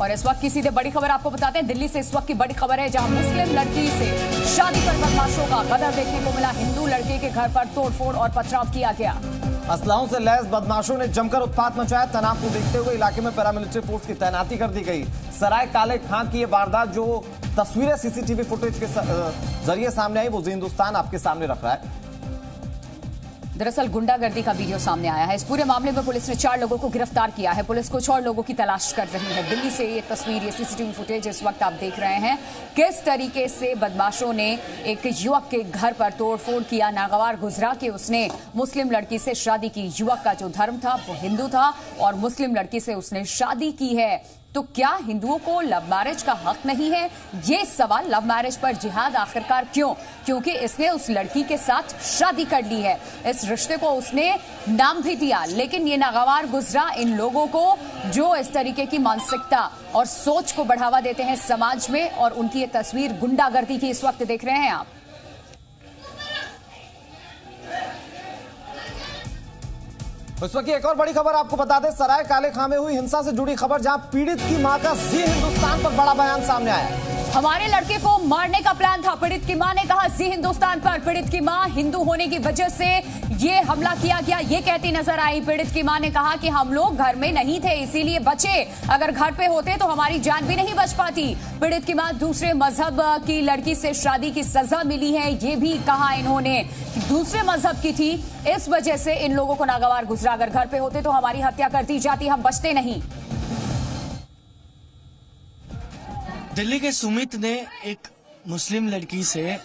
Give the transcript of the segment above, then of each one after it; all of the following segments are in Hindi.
और इस वक्त की सीधे बड़ी खबर आपको बताते हैं। दिल्ली से इस वक्त की बड़ी खबर है, जहां मुस्लिम लड़की से शादी पर बदमाशों का गदर देखने को मिला। हिंदू लड़के के घर पर तोड़फोड़ और पथराव किया गया। असलाहों से लैस बदमाशों ने जमकर उत्पात मचाया। तनाव को देखते हुए इलाके में पैरामिलिट्री फोर्स की तैनाती कर दी गई। सराय काले खां की ये वारदात जो तस्वीरें सीसीटीवी फुटेज के जरिए सामने आई, वो जी हिंदुस्तान आपके सामने रख रहा है। दरअसल गुंडागर्दी का वीडियो सामने आया है। इस पूरे मामले में पुलिस ने 4 लोगों को गिरफ्तार किया है। पुलिस कुछ और लोगों की तलाश कर रही है। दिल्ली से ये तस्वीर, ये सीसीटीवी फुटेज इस वक्त आप देख रहे हैं, किस तरीके से बदमाशों ने एक युवक के घर पर तोड़फोड़ किया। नागवार गुजरा कि उसने मुस्लिम लड़की से शादी की। युवक का जो धर्म था वो हिंदू था और मुस्लिम लड़की से उसने शादी की है। तो क्या हिंदुओं को लव मैरिज का हक नहीं है? ये सवाल, लव मैरिज पर जिहाद आखिरकार क्यों? क्योंकि इसने उस लड़की के साथ शादी कर ली है। इस रिश्ते को उसने नाम भी दिया, लेकिन ये नागवार गुजरा इन लोगों को जो इस तरीके की मानसिकता और सोच को बढ़ावा देते हैं समाज में, और उनकी ये तस्वीर गुंडागर्दी की इस वक्त देख रहे हैं आप। इस वक्त एक और बड़ी खबर आपको बता दें। सराय काले खां में हुई हिंसा से जुड़ी खबर, जहां पीड़ित की मां का जी हिंदुस्तान पर बड़ा बयान सामने आया। हमारे लड़के को मारने का प्लान था, पीड़ित की मां ने कहा जी हिंदुस्तान पर। पीड़ित की मां हिंदू होने की वजह से ये हमला किया गया, ये कहती नजर आई। पीड़ित की मां ने कहा कि हम लोग घर में नहीं थे इसीलिए बचे, अगर घर पे होते तो हमारी जान भी नहीं बच पाती। पीड़ित की मां दूसरे मजहब की लड़की से शादी की सजा मिली है, ये भी कहा इन्होंने। दूसरे मजहब की थी, इस वजह से इन लोगों को नागवार गुजरा। अगर घर पे होते तो हमारी हत्या कर दी जाती, हम बचते नहीं। दिल्ली के सुमित ने एक मुस्लिम लड़की से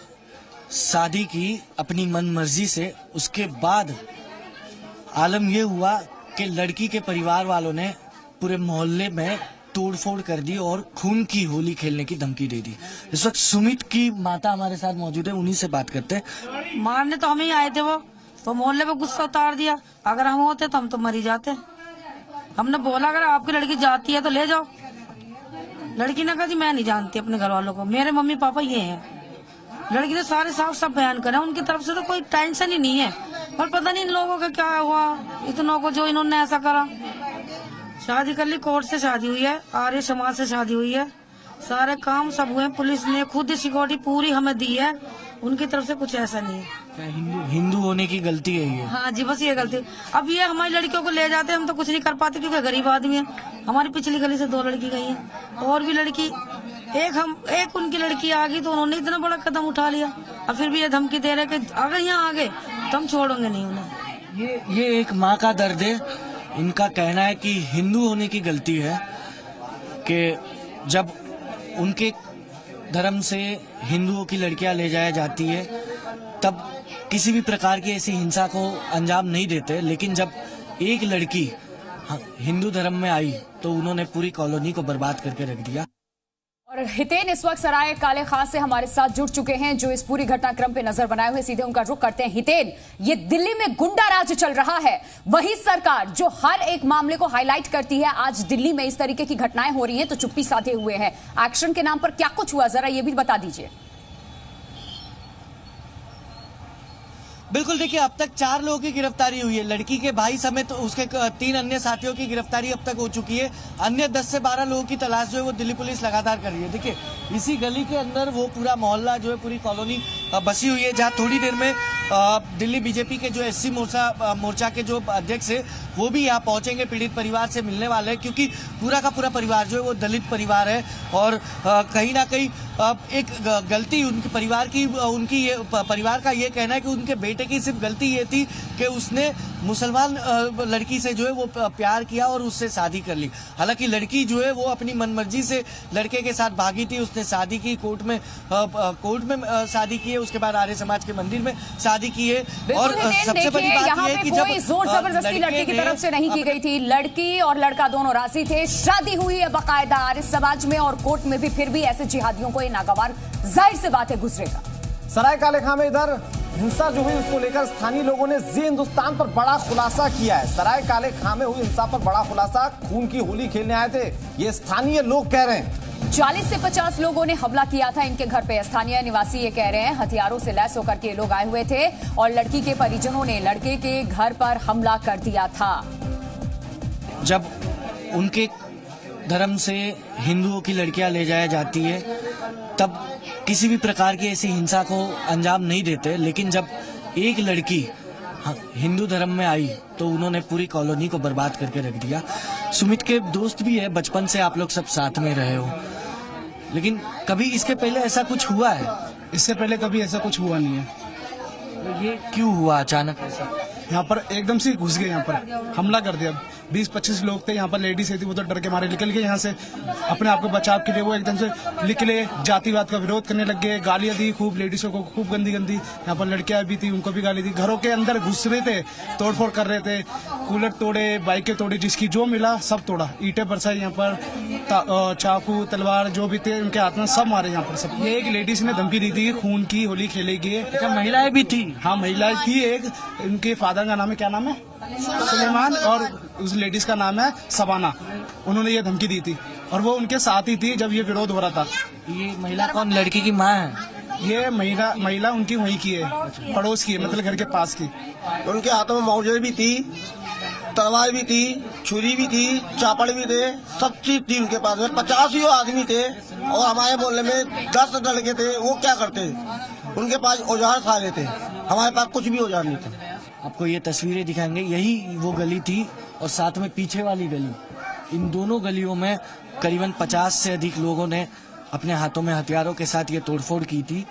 शादी की अपनी मनमर्जी से। उसके बाद आलम यह हुआ कि लड़की के परिवार वालों ने पूरे मोहल्ले में तोड़फोड़ कर दी और खून की होली खेलने की धमकी दे दी। इस वक्त सुमित की माता हमारे साथ मौजूद है, उन्हीं से बात करते हैं। मारने तो हम ही आए थे, वो तो मोहल्ले में गुस्सा उतार दिया। अगर हम होते तो हम तो मर ही जाते। हमने बोला अगर आपकी लड़की जाती है तो ले जाओ। लड़की ने कहा जी मैं नहीं जानती अपने घर वालों को, मेरे मम्मी पापा ये हैं। लड़की ने सारे साफ साफ बयान करा, उनकी तरफ से तो कोई टेंशन ही नहीं है। पर पता नहीं इन लोगों का क्या हुआ, इतनों को जो इन्होंने ऐसा करा। शादी कर ली, कोर्ट से शादी हुई है, आर्य समाज से शादी हुई है, सारे काम सब हुए। पुलिस ने खुद सिक्योरिटी पूरी हमें दी है, उनकी तरफ से कुछ ऐसा नहीं है। हिंदू होने की गलती है ये? हाँ जी, बस ये गलती। अब ये हमारी लड़कियों को ले जाते, हम तो कुछ नहीं कर पाते क्योंकि गरीब आदमी है। हमारी पिछली गली से 2 लड़की गई है, और भी लड़की एक उनकी लड़की आ गई तो उन्होंने इतना बड़ा कदम उठा लिया। और फिर भी ये धमकी दे रहे कि अगर यहाँ आ गए तो हम छोड़ेंगे नहीं उन्हें। ये एक माँ का दर्द है। इनका कहना है कि हिंदू होने की गलती है कि जब उनके धर्म से हिंदुओं की लड़कियां ले जाया जाती है तब किसी भी प्रकार की ऐसी हिंसा को अंजाम नहीं देते, लेकिन जब एक लड़की हिंदू धर्म में आई तो उन्होंने पूरी कॉलोनी को बर्बाद करके रख दिया। और हितेन इस वक्त सराय काले खां से हमारे साथ जुड़ चुके हैं, जो इस पूरी घटनाक्रम पे नजर बनाए हुए। सीधे उनका रुख करते हैं। हितेन, ये दिल्ली में गुंडा राज चल रहा है, वही सरकार जो हर एक मामले को हाईलाइट करती है, आज दिल्ली में इस तरीके की घटनाएं हो रही हैं तो चुप्पी साधे हुए हैं। एक्शन के नाम पर क्या कुछ हुआ, जरा ये भी बता दीजिए। बिल्कुल, देखिए अब तक 4 लोगों की गिरफ्तारी हुई है। लड़की के भाई समेत तो उसके 3 अन्य साथियों की गिरफ्तारी अब तक हो चुकी है। अन्य 10 से 12 लोगों की तलाश जो है वो दिल्ली पुलिस लगातार कर रही है। देखिए इसी गली के अंदर वो पूरा मोहल्ला जो है, पूरी कॉलोनी बसी हुई है, जहाँ थोड़ी देर में दिल्ली बीजेपी के जो एससी मोर्चा के जो अध्यक्ष है वो भी यहाँ पहुंचेंगे, पीड़ित परिवार से मिलने वाले हैं, क्योंकि पूरा का पूरा परिवार जो है वो दलित परिवार है। और कहीं ना कहीं एक गलती उनके परिवार की, उनकी ये परिवार का ये कहना है कि उनके बेटे की सिर्फ गलती ये थी कि उसने मुसलमान लड़की से जो है वो प्यार किया और उससे शादी कर ली। हालांकि लड़की जो है वो अपनी मनमर्जी से लड़के के साथ भागी थी, उसने शादी की, कोर्ट में शादी की है, उसके बाद आर्य समाज के मंदिर में शादी की है। और सबसे बड़ी बात यह है कि जब जोर जबरदस्ती लड़की की तरफ से नहीं की गई थी, लड़की और लड़का दोनों राजी थे, शादी हुई है बाकायदा आर्य समाज में और कोर्ट में भी, फिर भी ऐसे जिहादियों को नागवार जाहिर सी बात है गुजरेगा। सराय काले खां में इधर हिंसा जो हुई उसको लेकर स्थानीय लोगों ने जी हिंदुस्तान पर बड़ा खुलासा किया है। सराय काले खां में हुई हिंसा पर बड़ा खुलासा, खून की होली खेलने आए थे ये स्थानीय लोग कह रहे हैं। 40 से 50 लोगों ने हमला किया था इनके घर पे। स्थानीय निवासी ये कह रहे हैं हथियारों से लैस होकर के लोग आए हुए थे और लड़की के परिजनों ने लड़के के घर पर हमला कर दिया था। जब उनके धर्म से हिंदुओं की लड़कियां ले जाया जाती है तब किसी भी प्रकार की ऐसी हिंसा को अंजाम नहीं देते, लेकिन जब एक लड़की हिंदू धर्म में आई तो उन्होंने पूरी कॉलोनी को बर्बाद करके रख दिया। सुमित के दोस्त भी है, बचपन से आप लोग सब साथ में रहे हो, लेकिन कभी इसके पहले ऐसा कुछ हुआ है? इससे पहले कभी ऐसा कुछ हुआ नहीं है। तो ये क्यों हुआ अचानक ऐसा? यहाँ पर एकदम से घुस गए, यहाँ पर हमला कर दिया। 20-25 लोग थे यहाँ पर, लेडीज थी, वो तो डर के मारे निकल गए यहाँ से। अपने आप को बचाव के लिए वो एकदम से निकले, जातिवाद का विरोध करने लग गए, गालियां दी खूब, लेडीजों को खूब गंदी गंदी। यहाँ पर लड़कियां भी थी, उनको भी गाली दी। घरों के अंदर घुस रहे थे, तोड़फोड़ कर रहे थे, कूलर तोड़े, बाइकें तोड़ी, जिसकी जो मिला सब तोड़ा, ईंटें बरसाई यहाँ पर, चाकू तलवार जो भी थे उनके हाथ में सब मारे यहाँ पर सब। ये एक लेडीज ने धमकी दी थी खून की होली खेलेगी। महिलाएं भी थी? हाँ, महिलाएं थी। एक उनके फादर का नाम है, क्या नाम है, सुलेमान, और उस लेडीज का नाम है सबाना। उन्होंने ये धमकी दी थी और वो उनके साथ ही थी जब ये विरोध हो रहा था। ये महिला कौन? लड़की की माँ है? ये महिला उनकी वहीं की है, पड़ोस की है, मतलब घर के पास की। उनके हाथों में मौजे भी थी, तलवार भी थी, छुरी भी थी, चापड़ भी थे, सब चीज थी उनके पास में। 50 आदमी थे और हमारे मोहल्ले में 10 लड़के थे। वो क्या करते, उनके पास औजार सारे थे, हमारे पास कुछ भी औजार नहीं था। आपको ये तस्वीरें दिखाएंगे, यही वो गली थी और साथ में पीछे वाली गली। इन दोनों गलियों में करीबन 50 से अधिक लोगों ने अपने हाथों में हथियारों के साथ ये तोड़फोड़ की थी।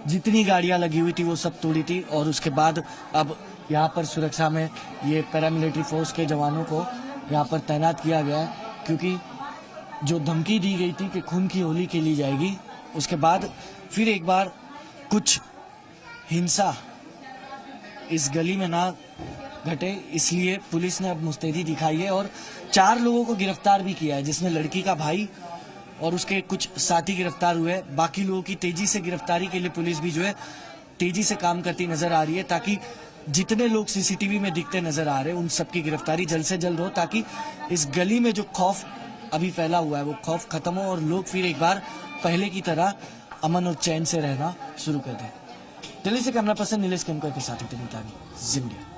जितनी गाड़ियां लगी हुई थी वो सब तोड़ी थी और उसके बाद अब यहाँ पर सुरक्षा में ये पैरामिलिट्री फोर्स के जवानों को यहाँ पर तैनात किया गया है, क्योंकि जो धमकी दी गई थी कि खून की होली खेली जाएगी, उसके बाद फिर एक बार कुछ हिंसा इस गली में ना घटे, इसलिए पुलिस ने अब मुस्तैदी दिखाई है और 4 लोगों को गिरफ्तार भी किया है, जिसमें लड़की का भाई और उसके कुछ साथी गिरफ्तार हुए। बाकी लोगों की तेजी से गिरफ्तारी के लिए पुलिस भी जो है तेजी से काम करती नजर आ रही है, ताकि जितने लोग सीसीटीवी में दिखते नजर आ रहे हैं उन सबकी गिरफ्तारी जल्द से जल्द हो, ताकि इस गली में जो खौफ अभी फैला हुआ है वो खौफ खत्म हो और लोग फिर एक बार पहले की तरह अमन और चैन से रहना शुरू कर दें। दिल्ली से कैमरा पर्सन नीलेश केमकर के साथ जिंदगी।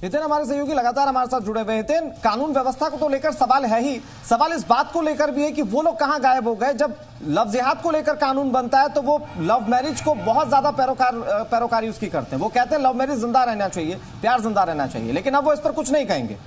हितेन हमारे सहयोगी लगातार हमारे साथ जुड़े हुए। हितेन, कानून व्यवस्था को तो लेकर सवाल है ही, सवाल इस बात को लेकर भी है कि वो लोग कहां गायब हो गए। जब लव जिहाद को लेकर कानून बनता है तो वो लव मैरिज को बहुत ज्यादा पैरोकारी उसकी करते हैं। वो कहते हैं लव मैरिज जिंदा रहना चाहिए, प्यार जिंदा रहना चाहिए, लेकिन अब वो इस पर कुछ नहीं कहेंगे।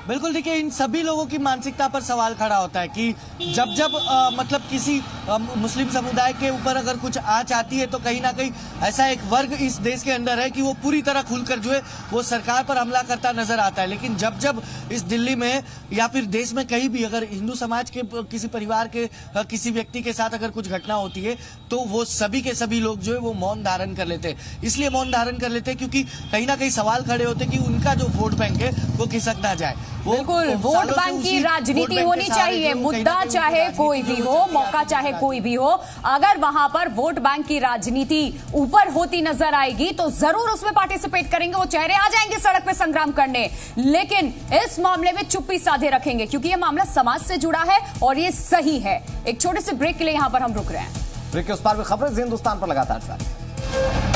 बिल्कुल, देखिए इन सभी लोगों की मानसिकता पर सवाल खड़ा होता है कि जब मतलब किसी मुस्लिम समुदाय के ऊपर अगर कुछ आंच आती है तो कहीं ना कहीं ऐसा एक वर्ग इस देश के अंदर है कि वो पूरी तरह खुलकर जो है वो सरकार पर हमला करता नजर आता है। लेकिन जब इस दिल्ली में या फिर देश में कहीं भी अगर हिंदू समाज के किसी परिवार के किसी व्यक्ति के साथ अगर कुछ घटना होती है तो वो सभी के सभी लोग जो है वो मौन धारण कर लेते हैं। इसलिए मौन धारण कर लेते हैं क्योंकि कहीं ना कहीं सवाल खड़े होते हैं कि उनका जो वोट बैंक है वो खिसक ना जाए। बिल्कुल, वोट बैंक की राजनीति होनी चाहिए, मुद्दा चाहे कोई भी हो, मौका चाहे कोई भी हो, अगर वहां पर वोट बैंक की राजनीति ऊपर होती नजर आएगी तो जरूर उसमें पार्टिसिपेट करेंगे, वो चेहरे आ जाएंगे सड़क पे संग्राम करने। लेकिन इस मामले में चुप्पी साधे रखेंगे क्योंकि यह मामला समाज से जुड़ा है और ये सही है। एक छोटे से ब्रेक के लिए यहां पर हम रुक रहे हैं। ब्रेक के उस पार भी खबरें हिंदुस्तान पर लगातार जारी।